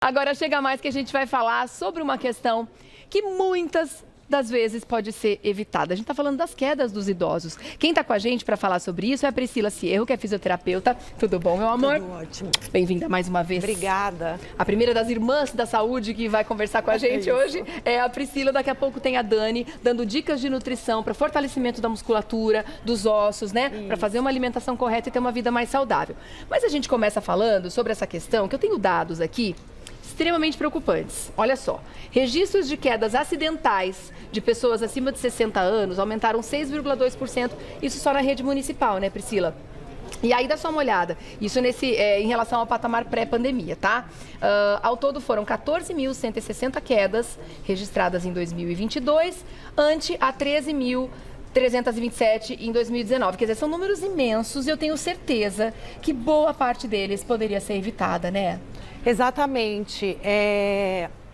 Agora chega mais que a gente vai falar sobre uma questão que muitas das vezes pode ser evitada. A gente está falando das quedas dos idosos. Quem está com a gente para falar sobre isso é a Priscila Cierro, que é fisioterapeuta. Tudo bom, meu amor? Tudo ótimo. Bem-vinda mais uma vez. Obrigada. A primeira das irmãs da saúde que vai conversar com a gente hoje é a Priscila. Daqui a pouco tem a Dani, dando dicas de nutrição para fortalecimento da musculatura, dos ossos, né? Para fazer uma alimentação correta e ter uma vida mais saudável. Mas a gente começa falando sobre essa questão, que eu tenho dados aqui extremamente preocupantes. Olha só, registros de quedas acidentais de pessoas acima de 60 anos aumentaram 6,2%, isso só na rede municipal, né, Priscila? E aí dá só uma olhada, isso em relação ao patamar pré-pandemia, tá? Ao todo foram 14.160 quedas registradas em 2022, ante a 13.327 em 2019. Quer dizer, são números imensos e eu tenho certeza que boa parte deles poderia ser evitada, né? Exatamente.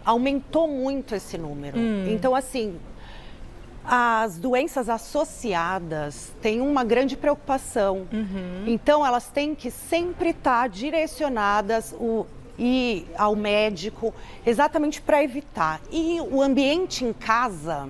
Aumentou muito esse número. Então, assim, as doenças associadas têm uma grande preocupação. Então, elas têm que sempre estar direcionadas ir ao médico, exatamente para evitar. E o ambiente em casa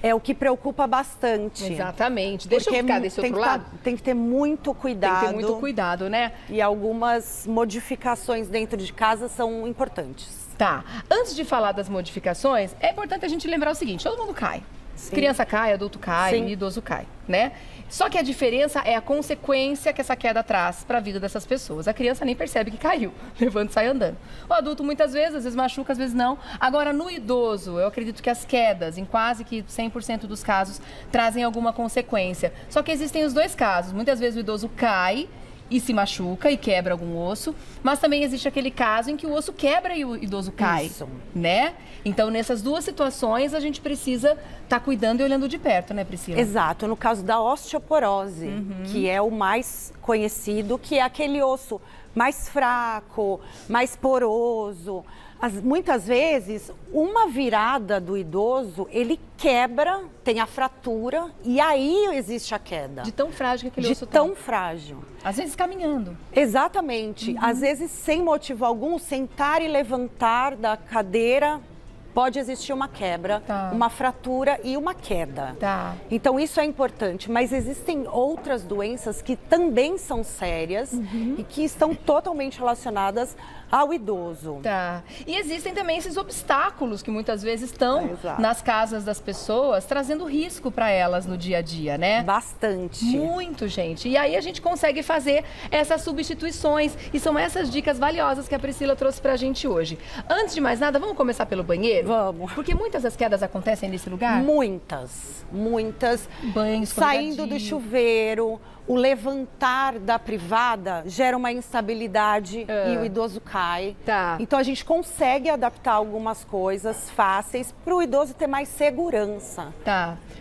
é o que preocupa bastante. Exatamente. Deixa eu ficar desse outro lado. Tem que ter muito cuidado. Tem que ter muito cuidado, né? E algumas modificações dentro de casa são importantes. Tá. Antes de falar das modificações, é importante a gente lembrar o seguinte: todo mundo cai. Sim. Criança cai, adulto cai, Sim. idoso cai, né? Só que a diferença é a consequência que essa queda traz para a vida dessas pessoas. A criança nem percebe que caiu, levanta e sai andando. O adulto muitas vezes, às vezes machuca, às vezes não. Agora, no idoso, eu acredito que as quedas, em quase que 100% dos casos, trazem alguma consequência. Só que existem os dois casos. Muitas vezes o idoso cai e se machuca e quebra algum osso, mas também existe aquele caso em que o osso quebra e o idoso cai, né? Então, nessas duas situações, a gente precisa estar cuidando e olhando de perto, né, Priscila? Exato. No caso da osteoporose, que é o mais conhecido, que é aquele osso mais fraco, mais poroso. Muitas vezes, uma virada do idoso, ele quebra, tem a fratura e aí existe a queda. De tão frágil que aquele osso De tão frágil. Às vezes caminhando. Exatamente. Às vezes, sem motivo algum, sentar e levantar da cadeira, pode existir uma quebra, uma fratura e uma queda. Então, isso é importante. Mas existem outras doenças que também são sérias e que estão totalmente relacionadas ao idoso. E existem também esses obstáculos que muitas vezes estão nas casas das pessoas, trazendo risco para elas no dia a dia, né? Bastante. Muito, gente. E aí a gente consegue fazer essas substituições. E são essas dicas valiosas que a Priscila trouxe pra gente hoje. Antes de mais nada, vamos começar pelo banheiro? Vamos. Porque muitas das quedas acontecem nesse lugar? Muitas. Banhos saindo do chuveiro, o levantar da privada gera uma instabilidade e o idoso cai. Então a gente consegue adaptar algumas coisas fáceis para o idoso ter mais segurança.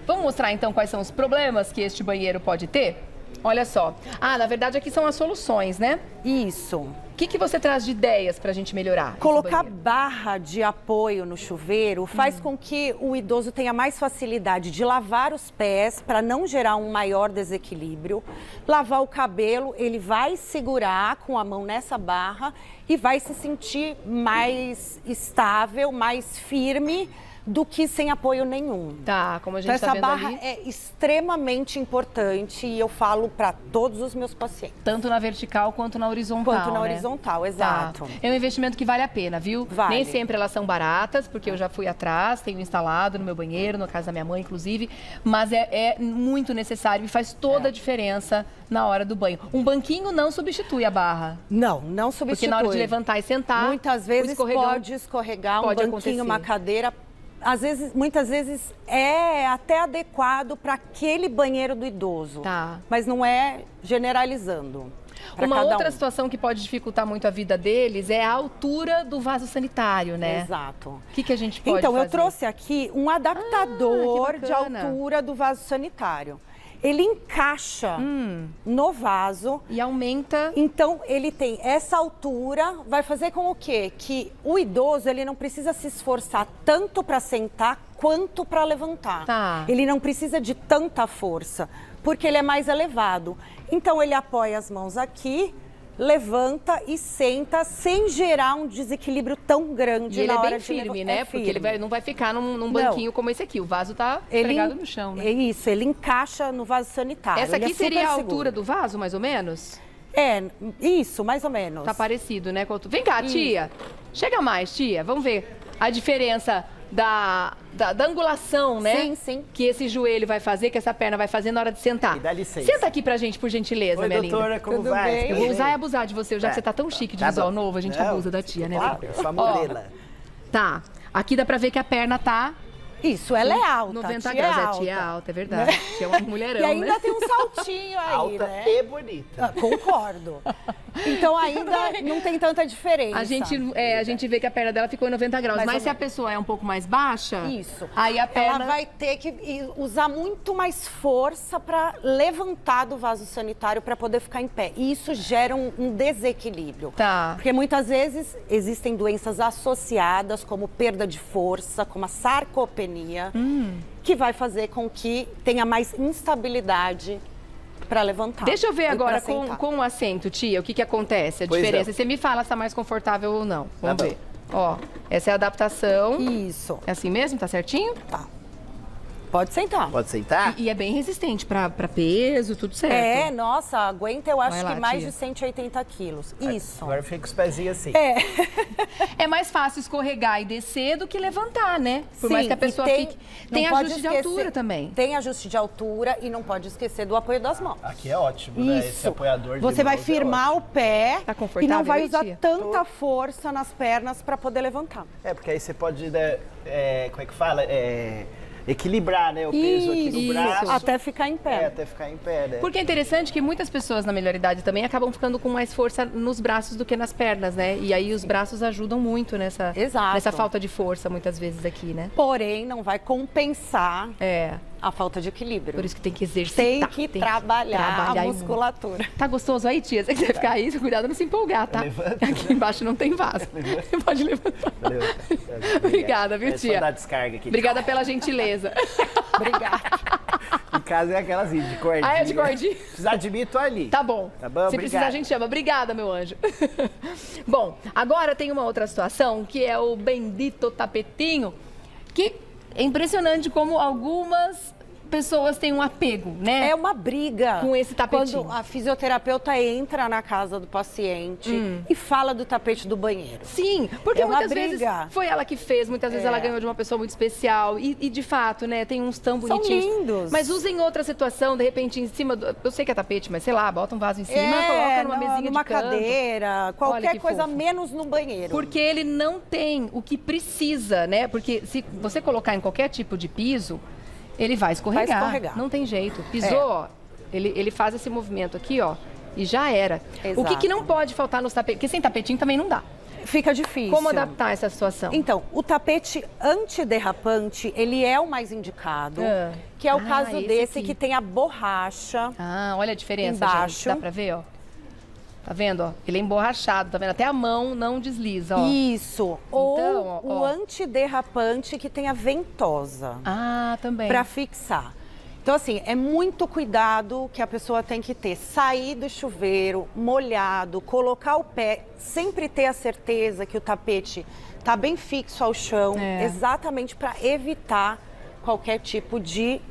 Vamos mostrar então quais são os problemas que este banheiro pode ter? Olha só. Na verdade aqui são as soluções, né? Isso. O que você traz de ideias para a gente melhorar? Colocar barra de apoio no chuveiro faz com que o idoso tenha mais facilidade de lavar os pés para não gerar um maior desequilíbrio. Lavar o cabelo, ele vai segurar com a mão nessa barra e vai se sentir mais estável, mais firme do que sem apoio nenhum. Como a gente então, tá vendo essa barra ali, é extremamente importante e eu falo para todos os meus pacientes. Tanto na vertical quanto na horizontal, Quanto na horizontal, exato. É um investimento que vale a pena, viu? Vale. Nem sempre elas são baratas, porque eu já fui atrás, tenho instalado no meu banheiro, na casa da minha mãe, inclusive, mas é muito necessário e faz toda a diferença na hora do banho. Um banquinho não substitui a barra. Não substitui. Porque na hora de levantar e sentar, muitas vezes pode escorregar, um banquinho, uma cadeira. Muitas vezes é até adequado para aquele banheiro do idoso, mas não é generalizando. Uma outra situação que pode dificultar muito a vida deles é a altura do vaso sanitário, né? Exato. O que a gente pode fazer? Então, eu trouxe aqui um adaptador de altura do vaso sanitário. Ele encaixa no vaso. E aumenta. Então, ele tem essa altura, vai fazer com o quê? Que o idoso, ele não precisa se esforçar tanto para sentar quanto para levantar. Ele não precisa de tanta força, porque ele é mais elevado. Então, ele apoia as mãos aqui, levanta e senta sem gerar um desequilíbrio tão grande E ele na é hora bem de firme, levantar. né? É Porque ele não vai ficar num banquinho como esse aqui. O vaso tá pregado no chão, né? É isso, ele encaixa no vaso sanitário. Essa ele aqui é super seria a seguro. altura do vaso, mais ou menos? É, isso, mais ou menos. Tá parecido, né? Vem cá, tia. Chega mais, tia. Vamos ver a diferença da angulação, né? Sim, sim. Que esse joelho vai fazer, que essa perna vai fazer na hora de sentar. E dá licença. Senta aqui pra gente, por gentileza, Oi, minha doutora, linda. como Tudo vai? bem? Eu vou usar e abusar de você, já que Tá. você tá tão chique de Tá visual bom. novo, a gente Não, abusa da tia, né? Claro, Vem. sua Ó, modela. tá. Aqui dá pra ver que a perna tá Isso, ela é alta. 90 tia graus. é A alta. tia é alta, é verdade. Tia é uma mulherão, E ainda né? tem um saltinho aí, Alta né? e bonita. Concordo. Então ainda não tem tanta diferença. A gente vê que a perna dela ficou em 90 graus. Mais Mas ou se a menos. pessoa é um pouco mais baixa, Isso. aí a perna... Ela vai ter que usar muito mais força para levantar do vaso sanitário para poder ficar em pé. E isso gera um desequilíbrio. Tá. Porque muitas vezes existem doenças associadas, como perda de força, como a sarcopenia, que vai fazer com que tenha mais instabilidade para levantar. Deixa eu ver e agora pra sentar. com o assento, tia, o que acontece, a Pois diferença. não. Você me fala se tá mais confortável ou não. Vamos bom. ver. Ó, essa é a adaptação. Isso. É assim mesmo? Tá certinho? Tá. Pode sentar. Pode sentar? E é bem resistente pra peso, tudo certo. É, nossa, aguenta eu acho Vai lá, que mais tia. de 180 quilos. Isso. Agora fica com os pezinhos assim. É mais fácil escorregar e descer do que levantar, né? Por mais Sim, que a pessoa e fique... Tem não pode ajuste de esquecer- altura também. Tem ajuste de altura e não pode esquecer do apoio das mãos. Aqui é ótimo, né? Esse Isso. apoiador de Você vai mãos é firmar ótimo. o pé Tá e confortável não vai aí, usar tia? tanta força nas pernas para poder levantar. É, porque aí você pode, né, como é que fala? Equilibrar, né? O peso aqui no Isso. braço. Até ficar em pé. Até ficar em pé, né? Porque é interessante que muitas pessoas na melhor idade também acabam ficando com mais força nos braços do que nas pernas, né? E aí os braços ajudam muito Exato. nessa falta de força, muitas vezes aqui, né? Porém, não vai compensar É, a falta de equilíbrio. por isso que tem que exercitar. Tem que trabalhar a e musculatura. muito. Tá gostoso aí, tia? Você quiser ficar aí, cuidado não se empolgar, tá? Levanta. Aqui embaixo não tem vaso. Você pode levantar. Valeu. Obrigada, viu, É só tia? dar descarga aqui. Obrigada pela gentileza. Obrigada. Em casa é aquelas de cordinha. Ah, é de cordinha? Se precisar de mim, tô ali. Tá bom. Tá bom? Se precisar, a Obrigado. gente chama. Obrigada, meu anjo. Bom, agora tem uma outra situação, que é o bendito tapetinho, que é impressionante como algumas pessoas têm um apego, né? É uma briga. Com esse tapetinho. Quando a fisioterapeuta entra na casa do paciente e fala do tapete do banheiro. Sim, porque É uma muitas vezes briga. foi ela que fez, muitas vezes ela ganhou de uma pessoa muito especial. E de fato, né, tem uns tão São bonitinhos. lindos. Mas usa em outra situação, de repente, em cima do. Eu sei que é tapete, mas sei lá, bota um vaso em cima, coloca numa mesinha numa de canto. cadeira, Olha qualquer que coisa fofo. menos no banheiro. Porque ele não tem o que precisa, né? Porque se você colocar em qualquer tipo de piso, ele vai escorregar. Vai escorregar. Não tem jeito. Pisou, ó, ele faz esse movimento aqui, ó, e já era. O que Exato. não pode faltar nos tapetes? Porque sem tapetinho também não dá. Fica difícil. Como adaptar essa situação? Então, o tapete antiderrapante, ele é o mais indicado, que é o caso esse desse aqui. que tem a borracha. Ah, olha a diferença, Embaixo. gente. Dá pra ver, ó? Tá vendo, ó? Ele é emborrachado, tá vendo? Até a mão não desliza, ó. Isso. Ou Então, ó. o antiderrapante que tem a ventosa. Ah, também. Para fixar. Então, assim, é muito cuidado que a pessoa tem que ter. Sair do chuveiro, molhado, colocar o pé, sempre ter a certeza que o tapete está bem fixo ao chão, exatamente para evitar qualquer tipo de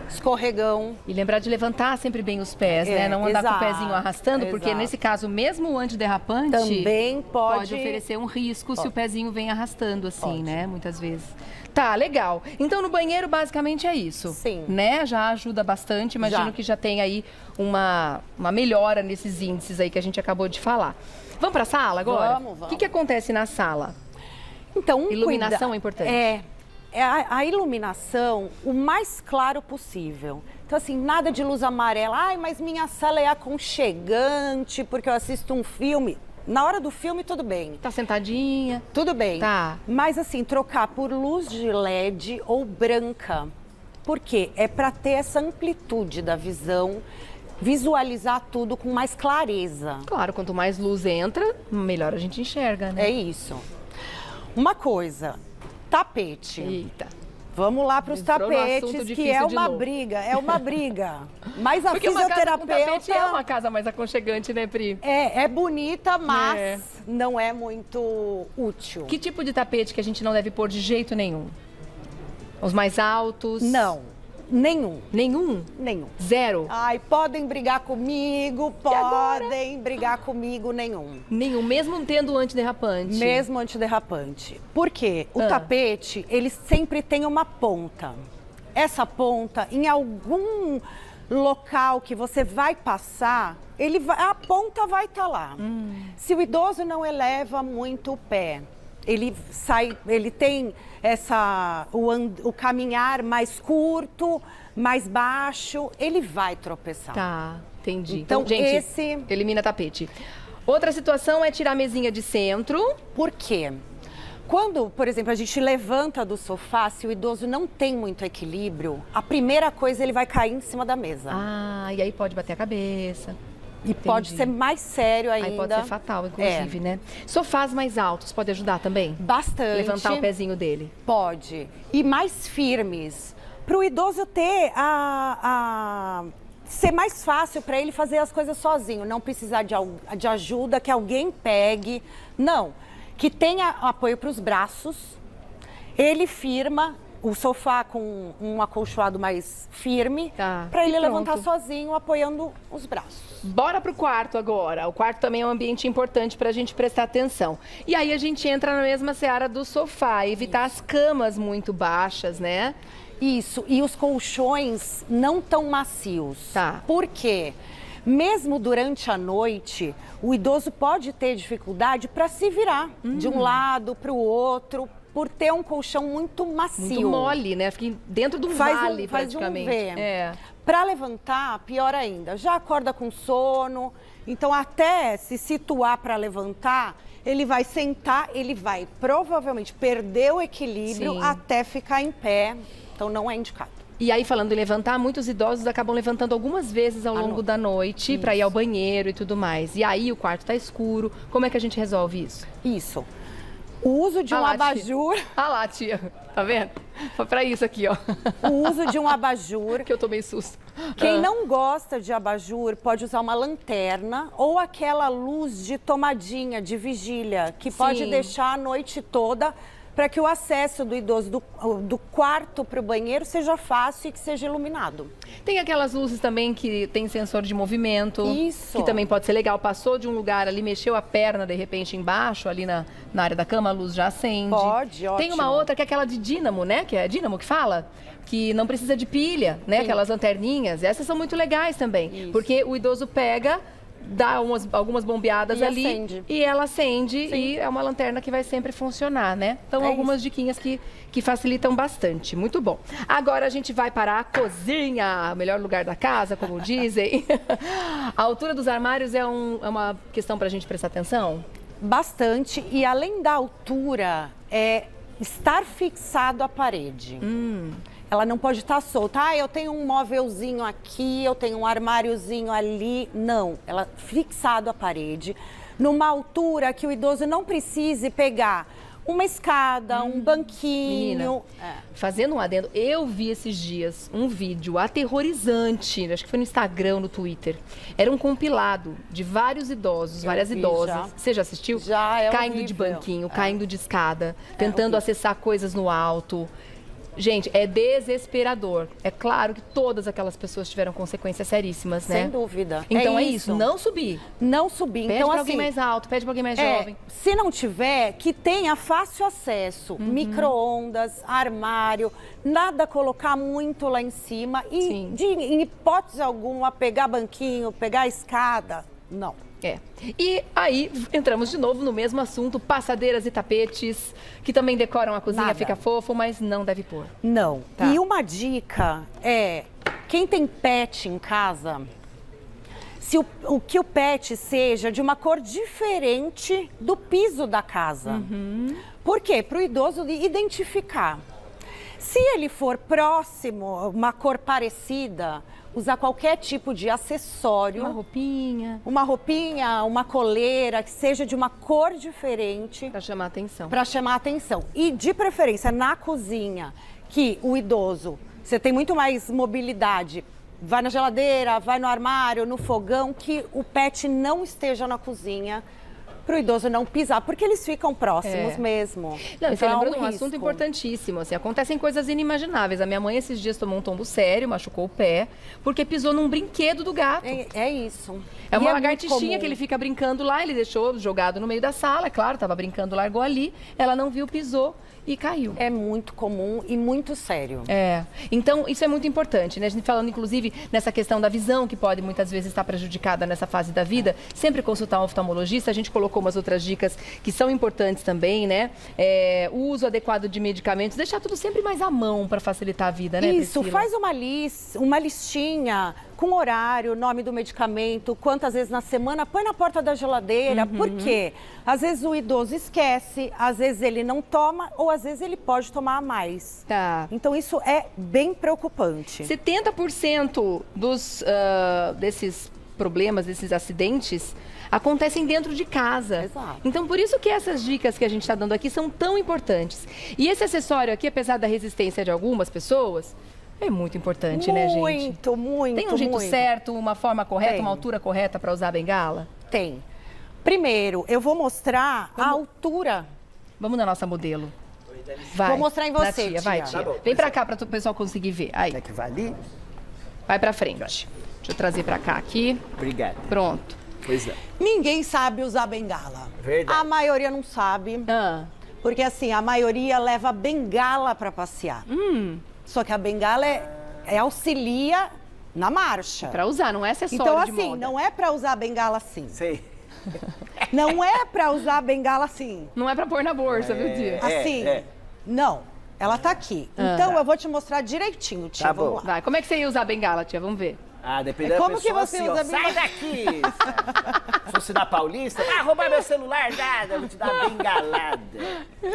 escorregão. E lembrar de levantar sempre bem os pés, né? Não andar com o exato, pezinho arrastando, porque exato. nesse caso, mesmo o antiderrapante Também pode oferecer um risco se o pezinho vem arrastando assim, né? Muitas vezes. Tá, legal. Então no banheiro basicamente é isso. Sim. Né? Já ajuda bastante. Imagino Já. que já tem aí uma melhora nesses índices aí que a gente acabou de falar. Vamos pra sala agora? Vamos. O que acontece na sala? Então, Iluminação é importante. É a iluminação o mais claro possível. Então, assim, nada de luz amarela. Ai, mas minha sala é aconchegante porque eu assisto um filme. Na hora do filme, tudo bem. Tá sentadinha? Tudo bem. Tá. Mas, assim, trocar por luz de LED ou branca. Por quê? É para ter essa amplitude da visão, visualizar tudo com mais clareza. Claro, quanto mais luz entra, melhor a gente enxerga, né? É isso. Uma coisa, tapete. Eita. Vamos lá para os Entrou no assunto tapetes, que difícil é de uma novo. briga, é uma briga. Mas a Porque um fisioterapeuta tapete é uma casa mais aconchegante, né, Pri? é bonita, mas É. não é muito útil. Que tipo de tapete que a gente não deve pôr de jeito nenhum? Os mais altos? Não, nenhum, Nenhum? nenhum. Zero? Ai, podem brigar comigo, podem brigar comigo, nenhum. Nenhum, mesmo tendo antiderrapante? Mesmo antiderrapante. Por quê? O Ah. tapete, ele sempre tem uma ponta. Essa ponta, em algum local que você vai passar, a ponta vai estar lá. Se o idoso não eleva muito o pé, ele tem o caminhar mais curto, mais baixo, ele vai tropeçar. Tá, entendi. Então, gente, esse- elimina tapete. Outra situação é tirar a mesinha de centro. Por quê? Quando, por exemplo, a gente levanta do sofá, se o idoso não tem muito equilíbrio, a primeira coisa ele vai cair em cima da mesa. Ah, e aí pode bater a cabeça. E pode ser mais sério ainda. Aí pode ser fatal, inclusive, né? Sofás mais altos, pode ajudar também? Bastante. Levantar o pezinho dele. Pode. E mais firmes. Para o idoso ter ser mais fácil para ele fazer as coisas sozinho, não precisar de ajuda, que alguém pegue. Não. Que tenha apoio para os braços. Ele firma o sofá com um acolchoado mais firme, Tá. para ele E levantar pronto. sozinho, apoiando os braços. Bora pro quarto agora. O quarto também é um ambiente importante pra gente prestar atenção. E aí a gente entra na mesma seara do sofá, evitar as camas muito baixas, né? Isso, e os colchões não tão macios. Tá. Por quê? Mesmo durante a noite, o idoso pode ter dificuldade para se virar de um lado para o outro, por ter um colchão muito macio. Muito mole, né? Fica dentro de um vale, praticamente. É. Para levantar, pior ainda, já acorda com sono, então até se situar para levantar, ele vai sentar, ele vai provavelmente perder o equilíbrio Sim. até ficar em pé, então não é indicado. E aí, falando em levantar, muitos idosos acabam levantando algumas vezes ao longo da noite para ir ao banheiro e tudo mais. E aí o quarto tá escuro. Como é que a gente resolve isso? Isso. O uso de Ah um lá, tia. abajur, Ah lá, tia. Tá vendo? Foi pra isso aqui, ó. o uso de um abajur. Que eu tomei susto. Quem não gosta de abajur pode usar uma lanterna ou aquela luz de tomadinha, de vigília, que pode Sim. deixar a noite toda para que o acesso do idoso do quarto para o banheiro seja fácil e que seja iluminado. Tem aquelas luzes também que tem sensor de movimento. Isso. Que também pode ser legal. Passou de um lugar ali, mexeu a perna, de repente, embaixo, ali na área da cama, a luz já acende. Pode, Tem ótimo. uma outra que é aquela de dínamo, né? Que é dínamo que fala? Que não precisa de pilha, né? Sim. Aquelas lanterninhas. Essas são muito legais também. Isso. Porque o idoso pega, dá algumas bombeadas E ali acende. e ela acende e é uma lanterna que vai sempre funcionar, né? Então, É algumas diquinhas que facilitam bastante. Muito bom. Agora a gente vai para a cozinha, o melhor lugar da casa, como dizem. A altura dos armários é uma questão para a gente prestar atenção? Bastante. E além da altura, estar fixado à parede. Ela não pode estar solta. Ah, eu tenho um móvelzinho aqui, eu tenho um armáriozinho ali. Não, ela fixado à parede, numa altura que o idoso não precise pegar uma escada, um banquinho. Menina, fazendo um adendo, eu vi esses dias um vídeo aterrorizante, acho que foi no Instagram, no Twitter. Era um compilado de vários idosos, várias vi idosas. já. Você já assistiu? Já, é Caindo de horrível. banquinho, caindo de escada, tentando horrível. acessar coisas no alto. Gente, é desesperador. É claro que todas aquelas pessoas tiveram consequências seríssimas, né? Sem dúvida. Então é isso, não subir. Não subir. Pede Então, pra assim, alguém mais alto, pede pra alguém mais jovem. se não tiver, que tenha fácil acesso. Micro-ondas, armário, nada colocar muito lá em cima. E, Sim. em hipótese alguma, pegar banquinho, pegar escada, não. É. E aí, entramos de novo no mesmo assunto, passadeiras e tapetes, que também decoram a cozinha, Nada. fica fofo, mas não deve pôr. Não. Tá. E uma dica é, quem tem pet em casa, se o que o pet seja de uma cor diferente do piso da casa. Por quê? Para o idoso identificar. Se ele for próximo, uma cor parecida, usar qualquer tipo de acessório. Uma roupinha, Uma coleira, que seja de uma cor diferente pra chamar atenção. para chamar a atenção. E de preferência na cozinha, que o idoso, você tem muito mais mobilidade, vai na geladeira, vai no armário, no fogão, que o pet não esteja na cozinha, para o idoso não pisar, porque eles ficam próximos mesmo. Não, então, você lembrou de um risco. assunto importantíssimo, assim, acontecem coisas inimagináveis. A minha mãe esses dias tomou um tombo sério, machucou o pé, porque pisou num brinquedo do gato. É isso. É E uma muito lagartixinha comum. que ele fica brincando lá, ele deixou jogado no meio da sala, é claro, estava brincando, largou ali, ela não viu, pisou e caiu. É muito comum e muito sério. Então isso é muito importante, né? A gente falando inclusive nessa questão da visão, que pode muitas vezes estar prejudicada nessa fase da vida, sempre consultar um oftalmologista. A gente colocou umas outras dicas que são importantes também, né? O uso adequado de medicamentos, deixar tudo sempre mais à mão para facilitar a vida, né, Isso, Priscila? faz uma listinha com horário, nome do medicamento, quantas vezes na semana, põe na porta da geladeira, por quê? Às vezes o idoso esquece, às vezes ele não toma, ou às vezes ele pode tomar a mais. Tá. Então isso é bem preocupante. 70% desses problemas, desses acidentes, acontecem dentro de casa. Exato. Então, por isso que essas dicas que a gente está dando aqui são tão importantes. E esse acessório aqui, apesar da resistência de algumas pessoas, é muito importante, né, gente? Muito, muito, Tem um jeito muito. certo, uma forma correta, Tem. uma altura correta para usar a bengala? Tem. Primeiro, eu vou mostrar a altura. Vamos na nossa modelo. Vai. Vou mostrar em Na você, tia. Vai, tia. tia. Tá bom. Vem pra cá para o pessoal conseguir ver. Aí, Quer que vá ali? vai pra frente. Deixa eu trazer pra cá aqui. Obrigado. Pronto. Pois é. Ninguém sabe usar bengala. Verdade. A maioria não sabe. Porque assim, a maioria leva bengala para passear. Só que a bengala auxilia na marcha. Pra usar, não é acessório Então de assim, moda. não é para usar a bengala assim. Sei. Não é para usar a bengala assim. Não é pra pôr na bolsa, viu, Dia? Assim. Não. Ela tá aqui. Então eu vou te mostrar direitinho, tia. Tá Vamos bom. lá. Vai, como é que você ia usar a bengala, tia? Vamos ver. Ah, depende da Como que pessoa você assim, usa ó, a sai bengala? daqui! Se fosse na Paulista, roubar meu celular, nada, eu vou te dar uma bengalada.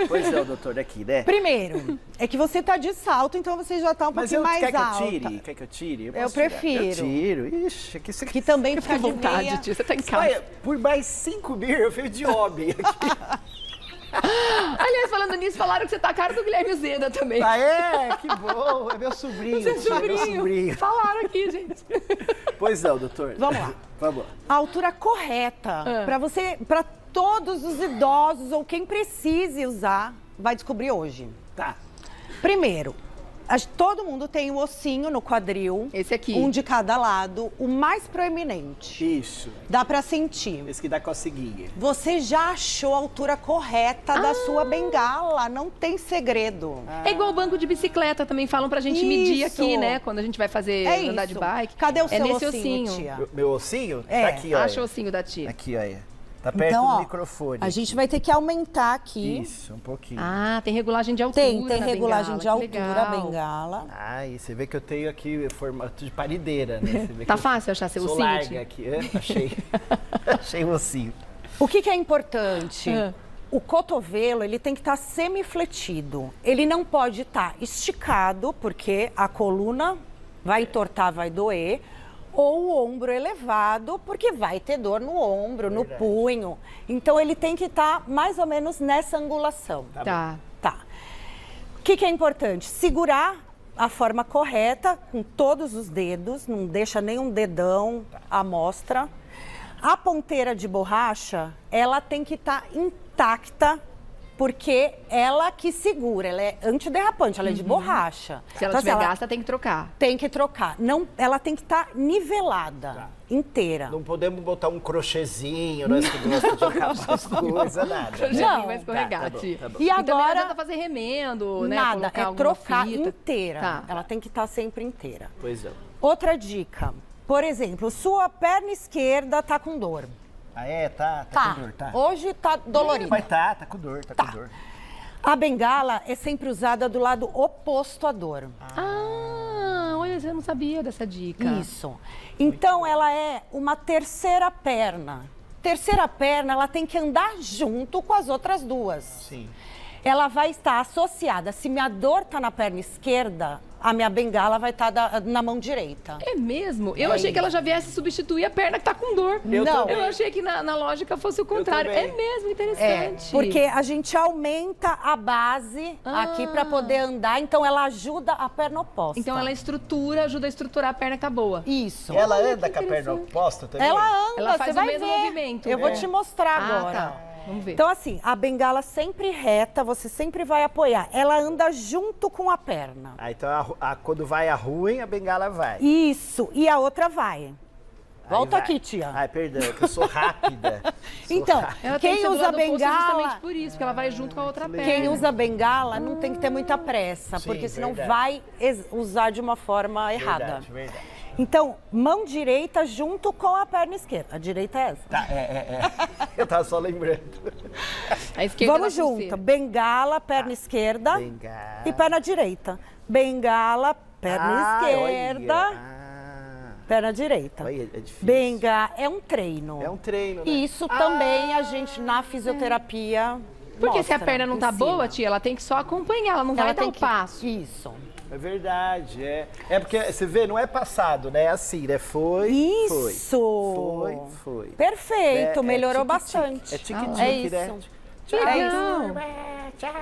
Pois é, o doutor aqui, né? Primeiro, é que você tá de salto, então você já tá um Mas pouquinho mais quer alta. que eu tire? Quer que eu tire? Eu posso tirar. prefiro. Eu tiro. Ixi, aqui você Que também Fica fica à de vontade, meia. tia. Você tá em casa. Olha, por mais 5 mil eu fiz de homem aqui. Aliás, falando nisso, falaram que você tá a cara do Guilherme Zeda também. Ah, é? Que bom. É meu sobrinho. Seu tia, meu sobrinho. sobrinho. Falaram aqui, gente. Pois não, doutor. Vamos lá. Vamos lá. A altura correta para todos os idosos ou quem precise usar, vai descobrir hoje. Tá. Primeiro, todo mundo tem o ossinho no quadril. Esse aqui. Um de cada lado, o mais proeminente. Isso. Dá para sentir. Esse que dá coceguinha. Você já achou a altura correta da sua bengala, não tem segredo. É igual o banco de bicicleta, também falam pra gente medir Isso. aqui, né? Quando a gente vai fazer andar de isso. bike. Cadê o É seu nesse ossinho, ossinho. tia? Meu ossinho? É. Tá aqui, ó. Acha o ossinho da tia. Aqui, olha. Tá perto Então, do ó, microfone. a gente vai ter que aumentar aqui. Isso, um pouquinho. Ah, tem regulagem de altura. Tem na regulagem bengala, de que altura a legal. bengala. Ah, e você vê que eu tenho aqui formato de parideira, né? Você vê Tá que eu fácil achar seu sou ossinho, larga tia? aqui. Achei. Achei o ossinho. O que é importante? Ah. O cotovelo, ele tem que estar semifletido. Ele não pode estar esticado, porque a coluna vai entortar, vai doer. Ou o ombro elevado, porque vai ter dor no ombro, no punho. Então, ele tem que estar mais ou menos nessa angulação. Tá. Tá. O que é importante? Segurar a forma correta, com todos os dedos, não deixa nenhum dedão à mostra. A ponteira de borracha, ela tem que estar intacta, porque ela que segura, ela é antiderrapante, ela é de borracha. Se ela Então, tiver gasta, tem que trocar. tem que trocar. Não, ela tem que estar nivelada, inteira. Não podemos botar um crochêzinho, nós que gostamos de acabar as coisas, nada. Já Não. vai escorregar, Tá bom, tia. tá bom. E também não agora, adianta fazer remendo, né? nada, Colocar é alguma trocar fita. inteira. Tá. Ela tem que estar sempre inteira. Pois é. Outra dica, por exemplo, sua perna esquerda tá com dor. Ah, é? Tá com dor, tá? Hoje tá dolorida. Mas tá com dor, tá com dor. A bengala é sempre usada do lado oposto à dor. Ah, olha, eu não sabia dessa dica. Isso. Então, ela é uma terceira perna. Terceira perna, ela tem que andar junto com as outras duas. Sim. Ela vai estar associada. Se minha dor está na perna esquerda, a minha bengala vai estar na mão direita. É mesmo? Eu achei que ela já viesse substituir a perna que tá com dor. Não. Eu achei que na lógica fosse o contrário. É mesmo, interessante. Porque a gente aumenta a base aqui para poder andar, então ela ajuda a perna oposta. Então ela ajuda a estruturar a perna que tá boa. Isso. Ela anda com a perna oposta também? Ela anda, Ela faz você o vai mesmo ver. movimento. Eu vou te mostrar agora. Tá. Vamos ver. Então, assim, a bengala sempre reta, você sempre vai apoiar. Ela anda junto com a perna. Então quando vai a ruim, a bengala vai. Isso, e a outra vai. Volta vai. aqui, tia. Ai, perdão, que eu sou rápida. Então, Ela tem que quem ser do usa lado oposto justamente bengala, por isso, porque ela vai junto com a outra perna. quem usa bengala não tem que ter muita pressa, Sim, porque senão verdade. vai usar de uma forma errada. Verdade, verdade. Então, mão direita junto com a perna esquerda. A direita é essa. Tá, Eu tava só lembrando. A esquerda Vamos da junto. pulseira. Bengala, perna esquerda Bengala. e perna direita. Bengala, perna esquerda, perna direita. Olha, é difícil. Bengala é um treino. É um treino, né? E isso também a gente na fisioterapia Porque se a mostra, perna não tá ensina. boa, tia, ela tem que só acompanhar, ela não vai dar o passo. Isso. É verdade, é porque, você vê, não é passado, né? É assim, né? Foi, Isso. foi. Perfeito, É melhorou tique-tique. bastante. É tique-tique, É isso. né? Legal. Tchau,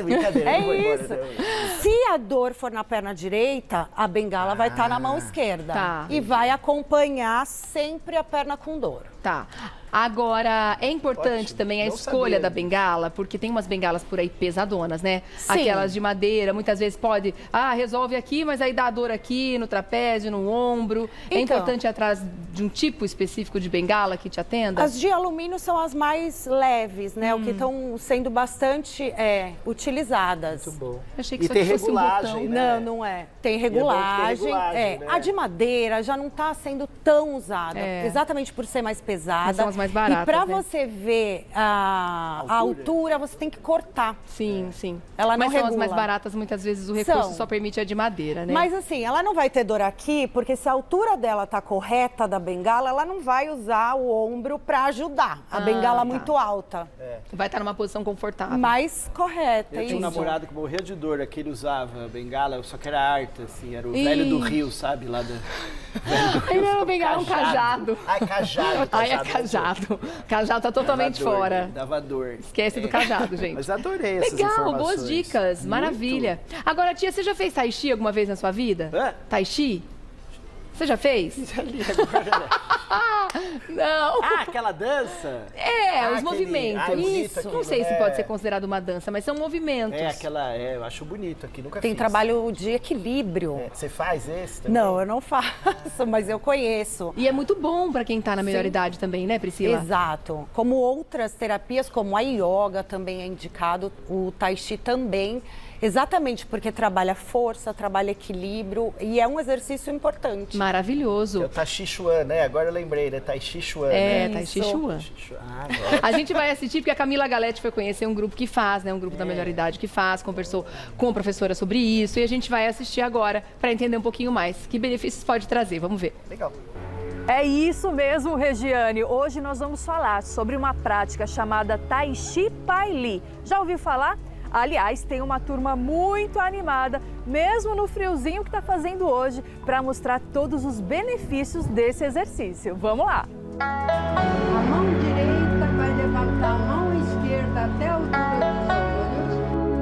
brincadeira, É não vou embora, isso. não. Se a dor for na perna direita, a bengala vai estar na mão esquerda. Tá. E vai acompanhar sempre a perna com dor. Tá. Agora, é importante Ótimo. também a Não escolha sabia da disso. bengala, porque tem umas bengalas por aí pesadonas, né? Sim. Aquelas de madeira, muitas vezes pode, resolve aqui, mas aí dá dor aqui, no trapézio, no ombro. É Então. importante ir atrás de um tipo específico de bengala que te atenda? As de alumínio são as mais leves, né? O que estão sendo bastante utilizadas. Muito bom. Eu achei que E isso tem aqui fosse um regulagem, botão. né? Não, não é. Tem é bom que tem regulagem. regulagem, né? A de madeira já não está sendo tão usada, exatamente por ser mais pesada. Mas são as mais baratas, E para né? você ver a altura, você tem que cortar. Sim, sim. Ela não mas são as regula. mais baratas, muitas vezes o recurso São. só permite a de madeira, né? Mas assim, ela não vai ter dor aqui, porque se a altura dela tá correta da bengala, ela não vai usar o ombro para ajudar. A bengala tá. muito alta, Vai estar numa posição confortável. mais correta. Eu tinha um isso. namorado que morria de dor, aqui ele usava bengala, só que era arte, assim, era o velho do Rio, sabe? Lá da... Ai, não, bengala, um cajado. Ai, cajado. Ai, é cajado. Cajado tá totalmente Dava dor, fora. né? Dava dor. Esquece do cajado, gente. Mas adorei essas Legal, informações. boas dicas, Muito. maravilha. Agora, tia, você já fez tai chi alguma vez na sua vida? Hã? Tai chi? Você já fez? Não. Ah, aquela dança? Os aquele- movimentos. é bonito Isso. aquilo, Não sei se né? pode ser considerado uma dança, mas são movimentos. Eu acho bonito aqui, nunca Tem fiz. trabalho de equilíbrio. Você faz esse também? Não, eu não faço, mas eu conheço. E é muito bom pra quem tá na melhor idade também, né, Priscila? Exato. Como outras terapias, como a yoga também é indicado, o tai chi também, exatamente porque trabalha força, trabalha equilíbrio e é um exercício importante. É Maravilhoso. o Tai Chi Chuan, né? Agora eu lembrei, né? Tai Chi Chuan, né? Tai Chi Isso. Chuan. Ah, agora. A gente vai assistir porque a Camila Galete foi conhecer um grupo que faz, né? Um grupo da melhor idade que faz, conversou com a professora sobre isso e a gente vai assistir agora para entender um pouquinho mais. Que benefícios pode trazer? Vamos ver. Legal. É isso mesmo, Regiane. Hoje nós vamos falar sobre uma prática chamada Tai Chi Pai Li. Já ouviu falar? Aliás, tem uma turma muito animada, mesmo no friozinho que está fazendo hoje, para mostrar todos os benefícios desse exercício. Vamos lá! A mão direita vai levantar a mão esquerda até a altura dos olhos.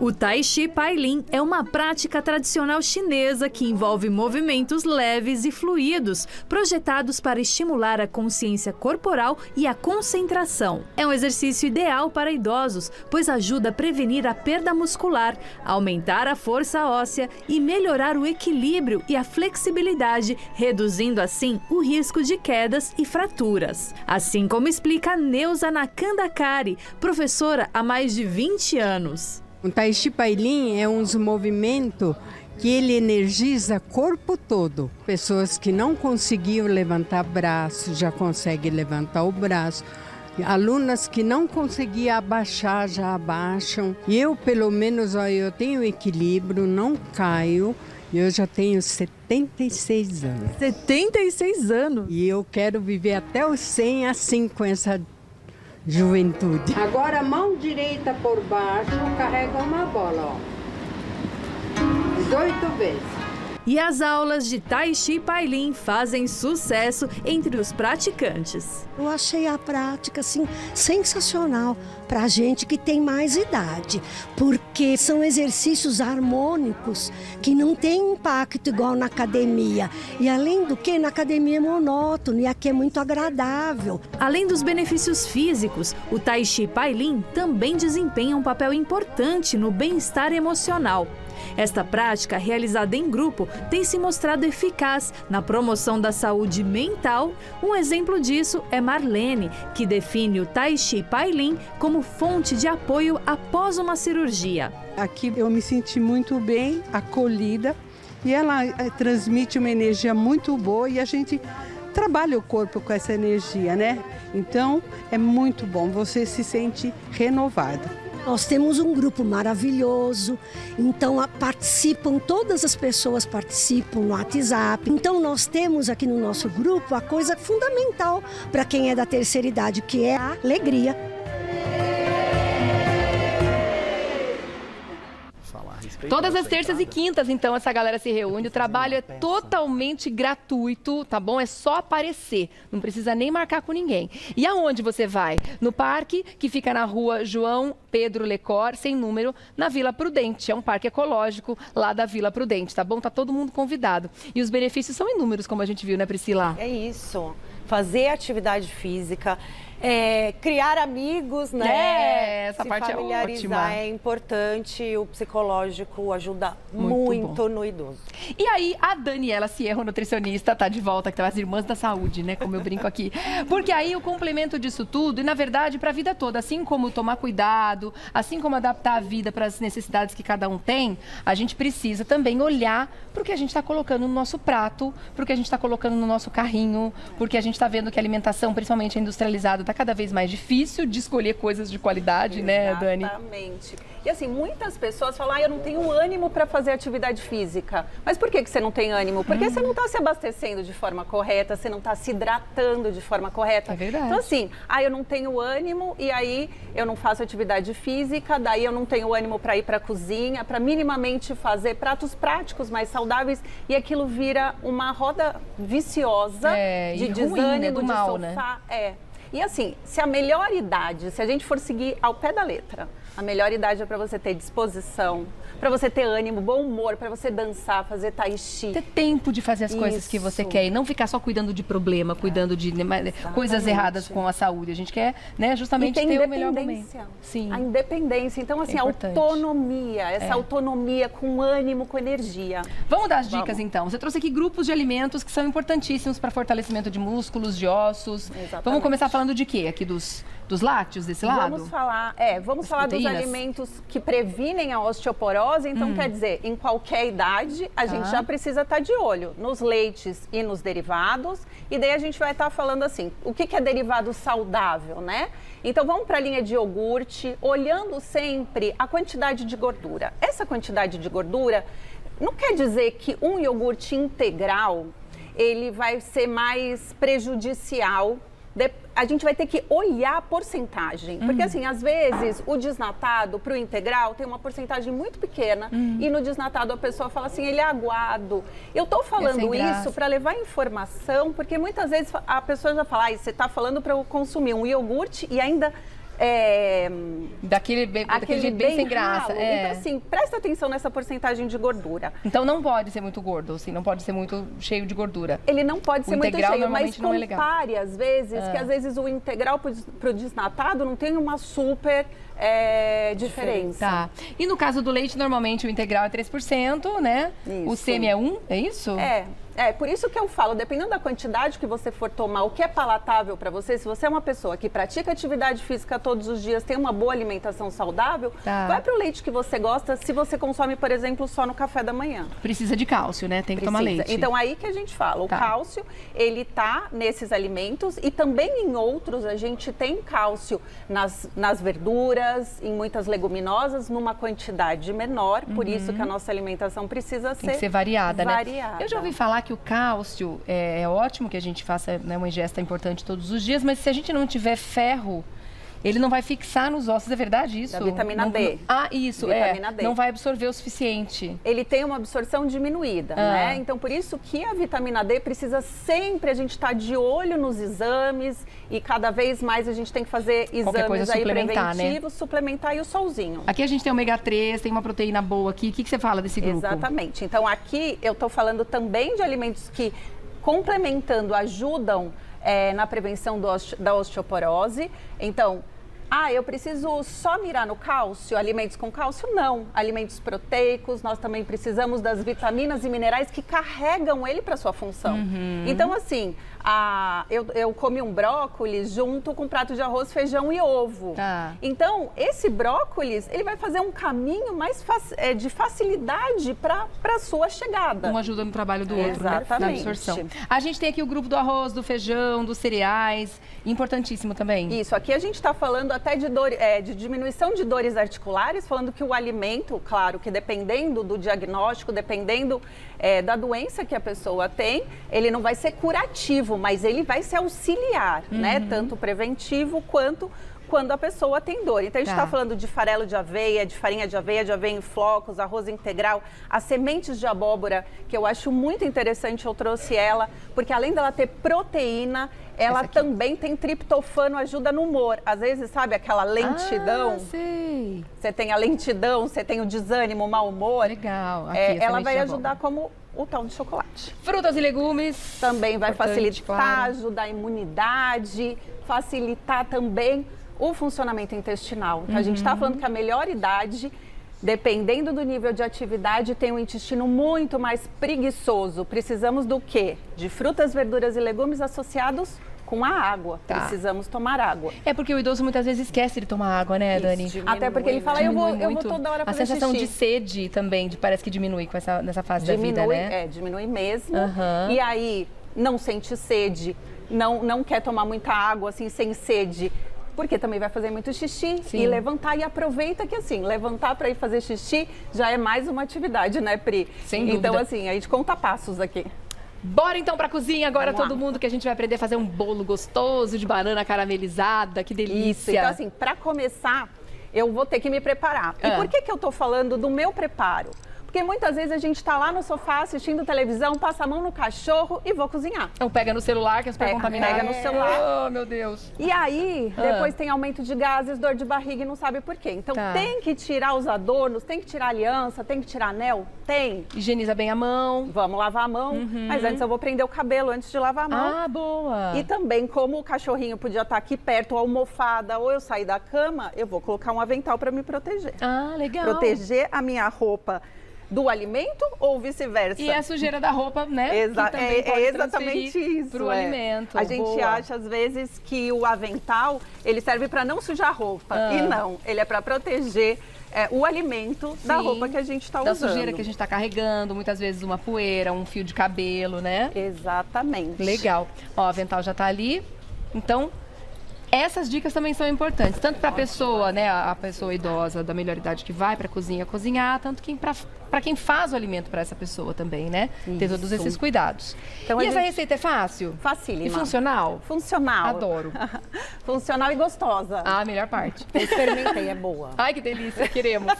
O Tai Chi Pai Lin é uma prática tradicional chinesa que envolve movimentos leves e fluidos, projetados para estimular a consciência corporal e a concentração. É um exercício ideal para idosos, pois ajuda a prevenir a perda muscular, aumentar a força óssea e melhorar o equilíbrio e a flexibilidade, reduzindo assim o risco de quedas e fraturas. Assim como explica Neuza Nakandakari, professora há mais de 20 anos. O Tai Chi Pai Lin é um movimento que ele energiza o corpo todo. Pessoas que não conseguiam levantar braço, já conseguem levantar o braço. Alunas que não conseguiam abaixar, já abaixam. E eu, pelo menos, eu tenho equilíbrio, não caio. Eu já tenho 76 anos. 76 anos! E eu quero viver até os 100 assim, com essa juventude. Agora a mão direita por baixo, carrega uma bola, ó. 18 vezes. E as aulas de Tai Chi Pai Lin fazem sucesso entre os praticantes. Eu achei a prática assim sensacional para a gente que tem mais idade, porque são exercícios harmônicos que não tem impacto igual na academia. E além do que, na academia é monótono e aqui é muito agradável. Além dos benefícios físicos, o Tai Chi Pai Lin também desempenha um papel importante no bem-estar emocional. Esta prática, realizada em grupo, tem se mostrado eficaz na promoção da saúde mental. Um exemplo disso é Marlene, que define o Tai Chi Pai Lin como fonte de apoio após uma cirurgia. Aqui eu me senti muito bem, acolhida, e ela transmite uma energia muito boa e a gente trabalha o corpo com essa energia, né? Então é muito bom, você se sente renovado. Nós temos um grupo maravilhoso, então todas as pessoas participam no WhatsApp. Então nós temos aqui no nosso grupo a coisa fundamental para quem é da terceira idade, que é a alegria. Todas as terças e quintas, então, essa galera se reúne. O trabalho é totalmente gratuito, tá bom? É só aparecer, não precisa nem marcar com ninguém. E aonde você vai? No parque, que fica na rua João Pedro Lecor, sem número, na Vila Prudente. É um parque ecológico lá da Vila Prudente, tá bom? Tá todo mundo convidado. E os benefícios são inúmeros, como a gente viu, né, Priscila? É isso. Fazer atividade física, criar amigos, né? Essa parte é ótima. Se familiarizar é importante, o psicológico ajuda muito no idoso. E aí, a Daniela Sierra, nutricionista, tá de volta, que tá as irmãs da saúde, né? Como eu brinco aqui. Porque aí o complemento disso tudo, e na verdade, para a vida toda, assim como tomar cuidado, assim como adaptar a vida para as necessidades que cada um tem, a gente precisa também olhar para o que a gente está colocando no nosso prato, para o que a gente está colocando no nosso carrinho, porque a gente está vendo que a alimentação, principalmente a industrializada, está cada vez mais difícil de escolher coisas de qualidade, né, Dani? Exatamente. E assim, muitas pessoas falam, eu não tenho ânimo para fazer atividade física. Mas por que você não tem ânimo? Porque você não está se abastecendo de forma correta, você não está se hidratando de forma correta. É verdade. Então assim, eu não tenho ânimo e aí eu não faço atividade física, daí eu não tenho ânimo para ir para a cozinha, para minimamente fazer pratos práticos mais saudáveis e aquilo vira uma roda viciosa de desânimo, ruim, né? Do mal, sofá. Né? E assim, se a melhor idade, se a gente for seguir ao pé da letra, a melhor idade é para você ter disposição, para você ter ânimo, bom humor, para você dançar, fazer tai chi. Ter tempo de fazer as coisas que você quer e não ficar só cuidando de problema, cuidando de coisas erradas com a saúde. A gente quer, né, justamente ter o melhor momento. Sim. A independência. Então, assim, a autonomia, essa autonomia com ânimo, com energia. Vamos dar as dicas, então. Você trouxe aqui grupos de alimentos que são importantíssimos para fortalecimento de músculos, de ossos. Exatamente. Vamos começar falando de quê? Aqui dos lácteos desse lado? Vamos falar dos alimentos que previnem a osteoporose. Então, quer dizer, em qualquer idade, a gente já precisa estar de olho nos leites e nos derivados. E daí a gente vai estar falando assim, o que é derivado saudável, né? Então, vamos para a linha de iogurte, olhando sempre a quantidade de gordura. Essa quantidade de gordura não quer dizer que um iogurte integral, ele vai ser mais prejudicial. A gente vai ter que olhar a porcentagem, porque assim, às vezes o desnatado para o integral tem uma porcentagem muito pequena e no desnatado a pessoa fala assim, ele é aguado. Eu estou falando isso para levar informação, porque muitas vezes a pessoa já fala, você está falando para eu consumir um iogurte e ainda... daquele bem sem graça. Então, assim, presta atenção nessa porcentagem de gordura. Então, não pode ser muito gordo, assim, não pode ser muito cheio de gordura. Ele não pode ser muito cheio, mas não é legal. Compare, às vezes, que às vezes o integral para o desnatado não tem uma super diferença. Tá. E no caso do leite, normalmente o integral é 3%, né? Isso. O semi é 1%, é isso? Por isso que eu falo, dependendo da quantidade que você for tomar, o que é palatável para você, se você é uma pessoa que pratica atividade física todos os dias, tem uma boa alimentação saudável, vai para o leite que você gosta, se você consome, por exemplo, só no café da manhã. Precisa de cálcio, né? Tem que tomar leite. Então, aí que a gente fala, o cálcio, ele tá nesses alimentos e também em outros, a gente tem cálcio nas verduras, em muitas leguminosas, numa quantidade menor, por isso que a nossa alimentação precisa tem que ser variada, né? variada. Eu já ouvi falar que o cálcio é ótimo que a gente faça, né, uma ingesta importante todos os dias, mas se a gente não tiver ferro, Ele não vai fixar nos ossos, é verdade isso? Da vitamina Não- D. Ah, isso, Vitamina D. Não vai absorver o suficiente. Ele tem uma absorção diminuída, né? Então, por isso que a vitamina D precisa sempre a gente estar de olho nos exames e cada vez mais a gente tem que fazer Qualquer coisa exames aí suplementar, preventivos, suplementar e o solzinho. Aqui a gente tem ômega 3, tem uma proteína boa aqui. O que você fala desse grupo? Exatamente. Então, aqui eu estou falando também de alimentos que, complementando, ajudam na prevenção da osteoporose. Então, eu preciso só mirar no cálcio, alimentos com cálcio? Não. Alimentos proteicos, nós também precisamos das vitaminas e minerais que carregam ele para sua função. Então, assim, eu comi um brócolis junto com um prato de arroz, feijão e ovo. Tá. Então, esse brócolis, ele vai fazer um caminho mais de facilidade para a sua chegada. Um ajuda no trabalho do outro, né? Na Exatamente. absorção. A gente tem aqui o grupo do arroz, do feijão, dos cereais. Importantíssimo também. Isso, aqui a gente está falando até de diminuição de dores articulares, falando que o alimento, claro, que dependendo do diagnóstico, dependendo da doença que a pessoa tem, ele não vai ser curativo, mas ele vai ser auxiliar, né? Tanto preventivo quanto quando a pessoa tem dor. Então, a gente está falando de farelo de aveia, de farinha de aveia em flocos, arroz integral, as sementes de abóbora, que eu acho muito interessante, eu trouxe ela, porque além dela ter proteína, ela também tem triptofano, ajuda no humor. Às vezes, sabe, aquela lentidão. Sei. Você tem a lentidão, você tem o desânimo, o mau humor. Legal. Aqui, Ela vai ajudar como o tal de chocolate. Frutas e legumes. Também vai facilitar, claro. ajudar a imunidade, facilitar também o funcionamento intestinal. Então, a gente está falando que a melhor idade, dependendo do nível de atividade, tem um intestino muito mais preguiçoso. Precisamos do quê? De frutas, verduras e legumes associados com a água. Precisamos tomar água. É porque o idoso muitas vezes esquece de tomar água, né, Dani? Até porque ele fala, eu vou toda hora fazer A sensação xixi. de sede também, parece que diminui nessa fase da vida, né? Diminui mesmo. E aí, não sente sede, não quer tomar muita água, assim, sem sede. Porque também vai fazer muito xixi e levantar. E aproveita que, assim, levantar para ir fazer xixi já é mais uma atividade, né, Pri? Sem dúvida. Então, assim, a gente conta passos aqui. Bora então pra cozinha agora, Vamos todo lá. mundo, que a gente vai aprender a fazer um bolo gostoso de banana caramelizada. Que delícia. Isso. Então, assim, para começar, eu vou ter que me preparar. E por que eu tô falando do meu preparo? Porque muitas vezes a gente está lá no sofá assistindo televisão, passa a mão no cachorro e vou cozinhar. Ou pega no celular, que é super contaminado. Pega no celular. Oh, meu Deus. E aí, depois tem aumento de gases, dor de barriga e não sabe por quê. Então, tem que tirar os adornos, tem que tirar a aliança, tem que tirar anel? Tem. Higieniza bem a mão. Vamos lavar a mão. Mas antes eu vou prender o cabelo antes de lavar a mão. Ah, boa. E também, como o cachorrinho podia estar aqui perto, almofada, ou eu sair da cama, eu vou colocar um avental para me proteger. Ah, legal. Proteger a minha roupa do alimento ou vice-versa? E a sujeira da roupa, né? É exatamente transferir isso. pro alimento. A gente Boa. acha, às vezes, que o avental, ele serve para não sujar a roupa. E não, ele é para proteger o alimento da roupa que a gente está usando. Da sujeira que a gente está carregando, muitas vezes uma poeira, um fio de cabelo, né? Exatamente. Legal. Ó, o avental já tá ali. Então, essas dicas também são importantes, tanto para a pessoa, né, a pessoa idosa da melhor idade que vai para a cozinha cozinhar, tanto que para quem faz o alimento para essa pessoa também, né? Ter todos esses cuidados. Então, e essa receita é fácil? Facílima. E funcional? Funcional. Adoro. Funcional e gostosa. Ah, a melhor parte. Eu experimentei, é boa. Ai, que delícia, queremos.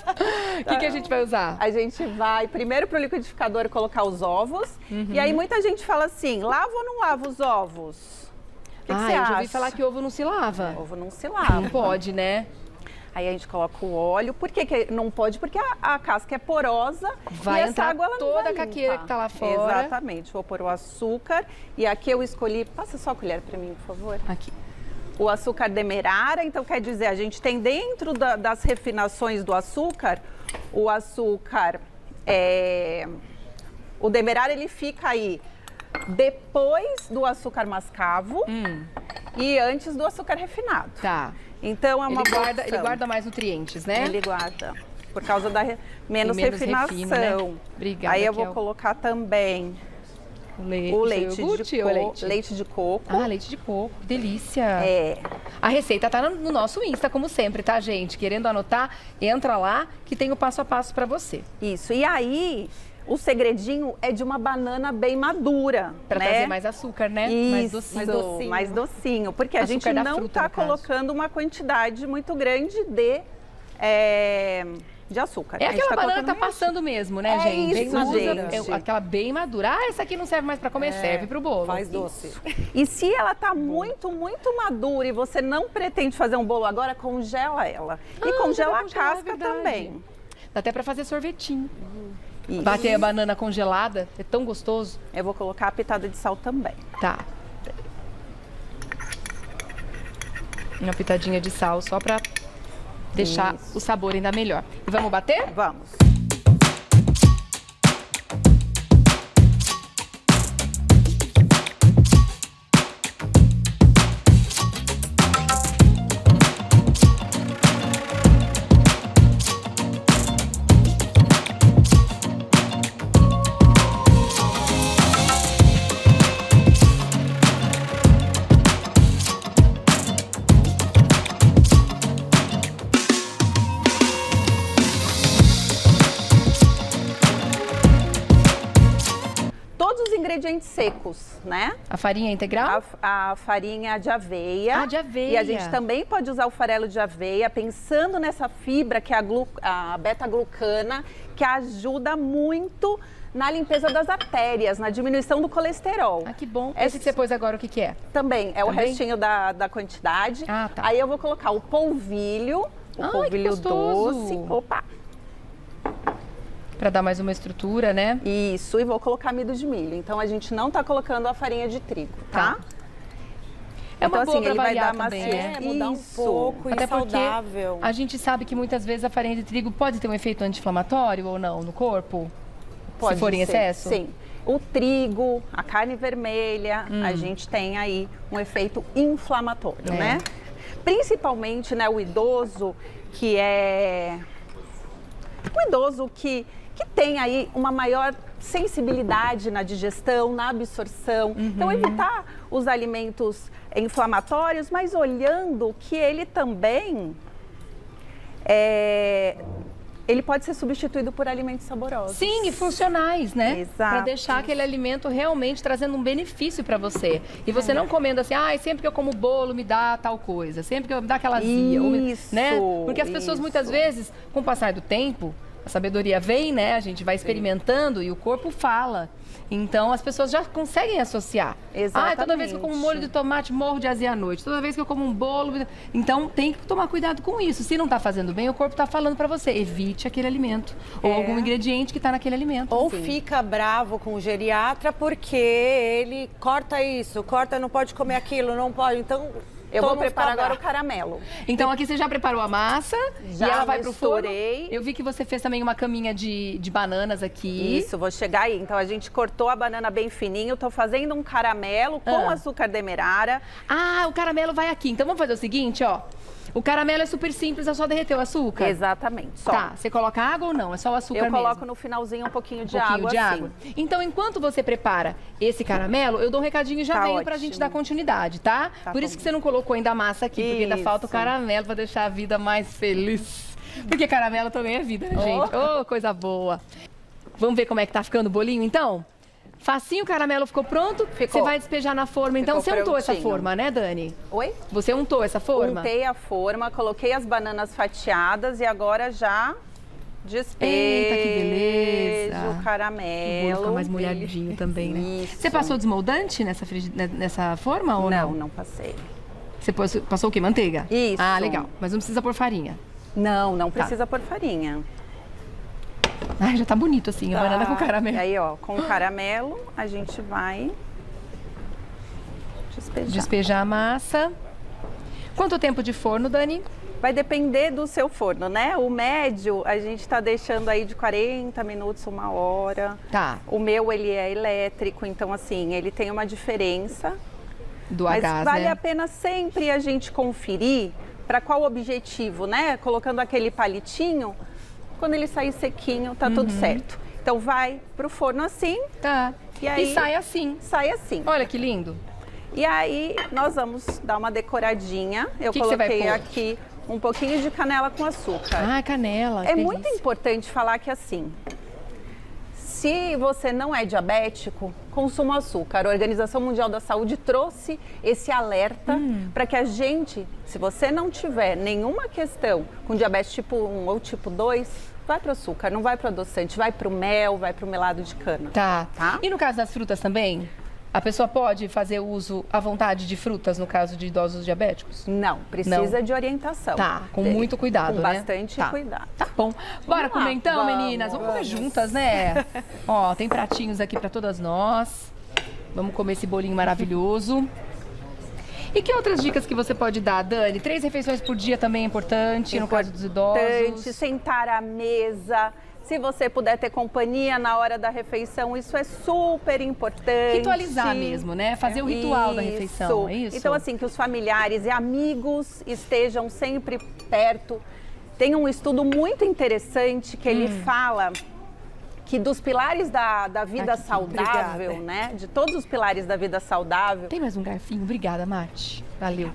O que a gente vai usar? A gente vai primeiro pro liquidificador colocar os ovos. E aí muita gente fala assim, lavo ou não lavo os ovos? O que você eu acha? já ouvi falar que ovo não se lava. Ovo não se lava. Não pode, né? Aí a gente coloca o óleo. Por que não pode? Porque a casca é porosa Vai e essa entrar água ela não toda vai a caqueira limpar. que tá lá fora. Exatamente. Vou pôr o açúcar. E aqui eu escolhi... Passa só a colher para mim, por favor. Aqui. O açúcar demerara. Então, quer dizer, a gente tem dentro das refinações do açúcar, o açúcar... O demerara, ele fica aí depois do açúcar mascavo e antes do açúcar refinado. Tá. Então é uma boa opção. Ele guarda mais nutrientes, né? Ele guarda, por causa da menos refino, refinação. né? Obrigada, Aí eu Kel. vou colocar também o leite de coco. Leite de coco. Ah, leite de coco, que delícia. É. A receita tá no nosso Insta, como sempre, tá, gente? Querendo anotar, entra lá que tem o passo a passo para você. Isso. E aí, O segredinho é de uma banana bem madura, Pra né? trazer mais açúcar, né? Isso, mais docinho. porque a Açúcar gente da não fruta, está no caso. colocando uma quantidade muito grande de açúcar. É A gente aquela banana que colocando tá meio passando mesmo, né, É gente? isso, Usa gente. aquela bem madura. Ah, essa aqui não serve mais pra comer, serve pro bolo. Faz doce. E se ela tá muito madura e você não pretende fazer um bolo agora, congela ela. E congela a congelar, é casca verdade. também. Dá até pra fazer sorvetinho. Isso. Bater a banana congelada, é tão gostoso. Eu vou colocar a pitada de sal também. Tá. Uma pitadinha de sal só pra deixar Isso. o sabor ainda melhor. E vamos bater? Vamos. Todos os ingredientes secos, né? A farinha integral? A farinha de aveia. Ah, de aveia. E a gente também pode usar o farelo de aveia, pensando nessa fibra que é a beta-glucana, que ajuda muito na limpeza das artérias, na diminuição do colesterol. Ah, que bom. Esse que você pôs agora, o que que é? Também, é o Também? restinho da quantidade. Ah, tá. Aí eu vou colocar o polvilho, Ai, que polvilho gostoso. doce. Opa! Pra dar mais uma estrutura, né? Isso, e vou colocar amido de milho. Então a gente não tá colocando a farinha de trigo, tá? É uma então, boa assim, pra ele vai variar dar também, maciez. né? Mudar um Isso. pouco e Até porque saudável. a gente sabe que muitas vezes a farinha de trigo pode ter um efeito anti-inflamatório ou não no corpo? Pode se for em ser, excesso? Sim. O trigo, a carne vermelha, a gente tem aí um efeito inflamatório, É. né? Principalmente, né, o idoso que é... O idoso que tem aí uma maior sensibilidade na digestão, na absorção. Então, evitar os alimentos inflamatórios, mas olhando que ele também... Ele pode ser substituído por alimentos saborosos. Sim, e funcionais, né? Exato. Pra deixar aquele alimento realmente trazendo um benefício pra você. E você não comendo assim, sempre que eu como bolo me dá tal coisa, sempre que eu me dá aquela azia. Isso, né? Porque as pessoas muitas vezes, com o passar do tempo, a sabedoria vem, né? A gente vai experimentando e o corpo fala. Então, as pessoas já conseguem associar. Toda vez que eu como um molho de tomate, morro de azia à noite. Toda vez que eu como um bolo... Então, tem que tomar cuidado com isso. Se não tá fazendo bem, o corpo tá falando pra você. Evite aquele alimento. Ou algum ingrediente que tá naquele alimento. Ou fica bravo com o geriatra porque ele corta isso, não pode comer aquilo, não pode. Então, Eu vou todo mundo preparar fica agora o bravo. caramelo. Então, aqui você já preparou a massa Já e ela vai pro forno. misturei. Eu vi que você fez também uma caminha de bananas aqui. Isso, vou chegar aí. Então, a gente cortou a banana bem fininho. Tô fazendo um caramelo com açúcar demerara. Ah, o caramelo vai aqui. Então, vamos fazer o seguinte, ó. O caramelo é super simples, é só derreter o açúcar. Exatamente. Só. Tá, você coloca água ou não? É só o açúcar Eu coloco mesmo? no finalzinho um pouquinho de Um pouquinho água, de assim. água. Então, enquanto você prepara esse caramelo, eu dou um recadinho e já Tá venho pra ótimo. gente dar continuidade, tá? Tá Por isso bom. que você não colocou ainda a massa aqui, porque ainda Isso. falta o caramelo pra deixar a vida mais feliz. Porque caramelo também é vida, né, gente? Oh, coisa boa. Vamos ver como é que tá ficando o bolinho, então? Facinho, o caramelo ficou pronto. Ficou. Você vai despejar na forma. Então, Ficou você untou essa prontinho. forma, né, Dani? Oi? Você untou essa forma? Untei a forma, coloquei as bananas fatiadas e agora já despejo Eita, que beleza. o caramelo. O bolo fica mais molhadinho também, né? Isso. Você passou desmoldante nessa forma ou não? Não passei. Você passou o quê? Manteiga? Isso. Ah, legal. Mas não precisa pôr farinha. Não precisa pôr farinha. Ai, já tá bonito assim, a banana com caramelo. E aí, ó, com o caramelo, a gente vai despejar. Despejar a massa. Quanto tempo de forno, Dani? Vai depender do seu forno, né? O médio, a gente tá deixando aí de 40 minutos, 1 hora. Tá. O meu, ele é elétrico, então assim, ele tem uma diferença. Do Mas gás, vale né? a pena sempre a gente conferir para qual objetivo, né? Colocando aquele palitinho, quando ele sair sequinho, tá tudo certo. Então vai pro forno assim. Tá. E aí sai assim. Sai assim. Olha que lindo. E aí nós vamos dar uma decoradinha. Eu Que você vai coloquei pôr? aqui um pouquinho de canela com açúcar. Ah, canela. É delícia. muito importante falar que assim, Se você não é diabético, consuma açúcar. A Organização Mundial da Saúde trouxe esse alerta para que a gente, se você não tiver nenhuma questão com diabetes tipo 1 ou tipo 2, vai para o açúcar, não vai para o adoçante, vai para o mel, vai para o melado de cana. Tá. Tá? E no caso das frutas também? A pessoa pode fazer uso à vontade de frutas no caso de idosos diabéticos? Não, precisa Não. de orientação. Tá, com muito cuidado, com né? bastante Tá. cuidado. Tá bom. Bora Vamos comer lá. então, Vamos, meninas? Vamos comer juntas, né? Ó, tem pratinhos aqui para todas nós. Vamos comer esse bolinho maravilhoso. E que outras dicas que você pode dar, Dani? 3 refeições por dia também é importante, no caso dos idosos. Sentar à mesa. Se você puder ter companhia na hora da refeição, isso é super importante. Ritualizar mesmo, né? Fazer o ritual da refeição, é isso? Então, assim, que os familiares e amigos estejam sempre perto. Tem um estudo muito interessante que ele fala que dos pilares da vida saudável, né? De todos os pilares da vida saudável. Tem mais um garfinho? Obrigada, Mati. Valeu.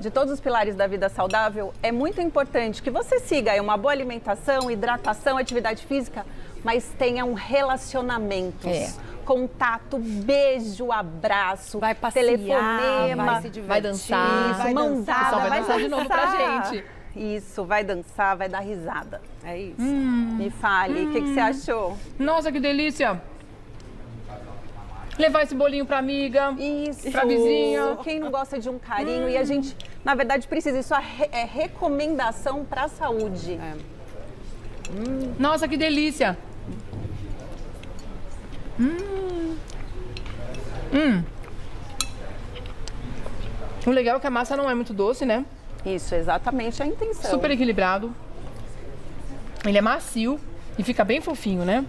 De todos os pilares da vida saudável, é muito importante que você siga aí uma boa alimentação, hidratação, atividade física, mas tenham relacionamentos. Contato, beijo, abraço, vai passear, telefonema, vai se divertir, vai dançar, isso, mandada, vai dançar de novo pra gente. Isso, vai dançar, vai dar risada. É isso. Me fale, o que você achou? Nossa, que delícia! Levar esse bolinho pra amiga, Isso, pra vizinha. Quem não gosta de um carinho? E a gente, na verdade, precisa. Isso é recomendação pra saúde. Nossa, que delícia! O legal é que a massa não é muito doce, né? Isso, exatamente a intenção. Super equilibrado. Ele é macio e fica bem fofinho, né?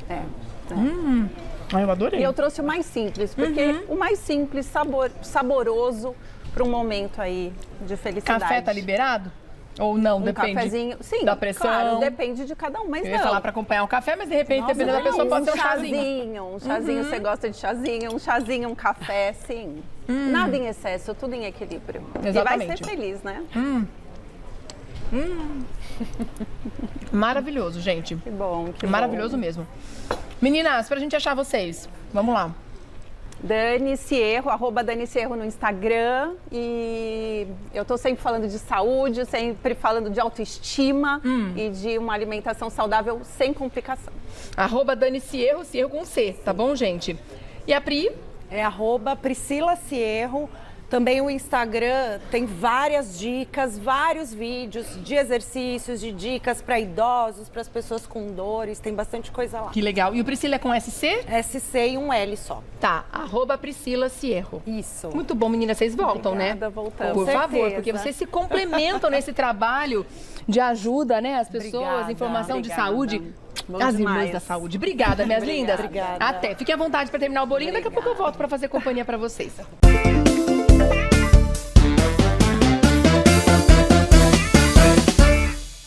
Eu adorei. E eu trouxe o mais simples, porque o mais simples, saboroso para um momento aí de felicidade. Café tá liberado? Ou não? Depende cafezinho, sim, da pressão. claro, depende de cada um, mas Eu não. ia falar para acompanhar um café, mas de repente, dependendo da pessoa, pode ser um chazinho. Um chazinho, você gosta de chazinho, um café, sim. Nada em excesso, tudo em equilíbrio. Exatamente. E vai ser feliz, né? Maravilhoso, gente. Que bom, que Maravilhoso bom. mesmo. Meninas, pra gente achar vocês, vamos lá. Dani Cierro, @DaniCierro no Instagram. E eu tô sempre falando de saúde, sempre falando de autoestima e de uma alimentação saudável sem complicação. @Dani Cierro, Cierro com C, tá bom, gente? E a Pri? É @Priscila Cierro. Também o Instagram tem várias dicas, vários vídeos de exercícios, de dicas para idosos, para as pessoas com dores, tem bastante coisa lá. Que legal. E o Priscila é com SC? SC e um L só. Tá, @Priscila Cierro. Isso. Muito bom, meninas, vocês voltam, Obrigada, né? voltamos. Por Com favor, certeza. porque vocês se complementam nesse trabalho de ajuda, né? As pessoas, Obrigada, informação de obrigada. saúde. Bom As demais. irmãs da saúde. Obrigada, minhas lindas. Obrigada. Até. Fiquem à vontade para terminar o bolinho. Daqui a pouco eu volto para fazer companhia para vocês.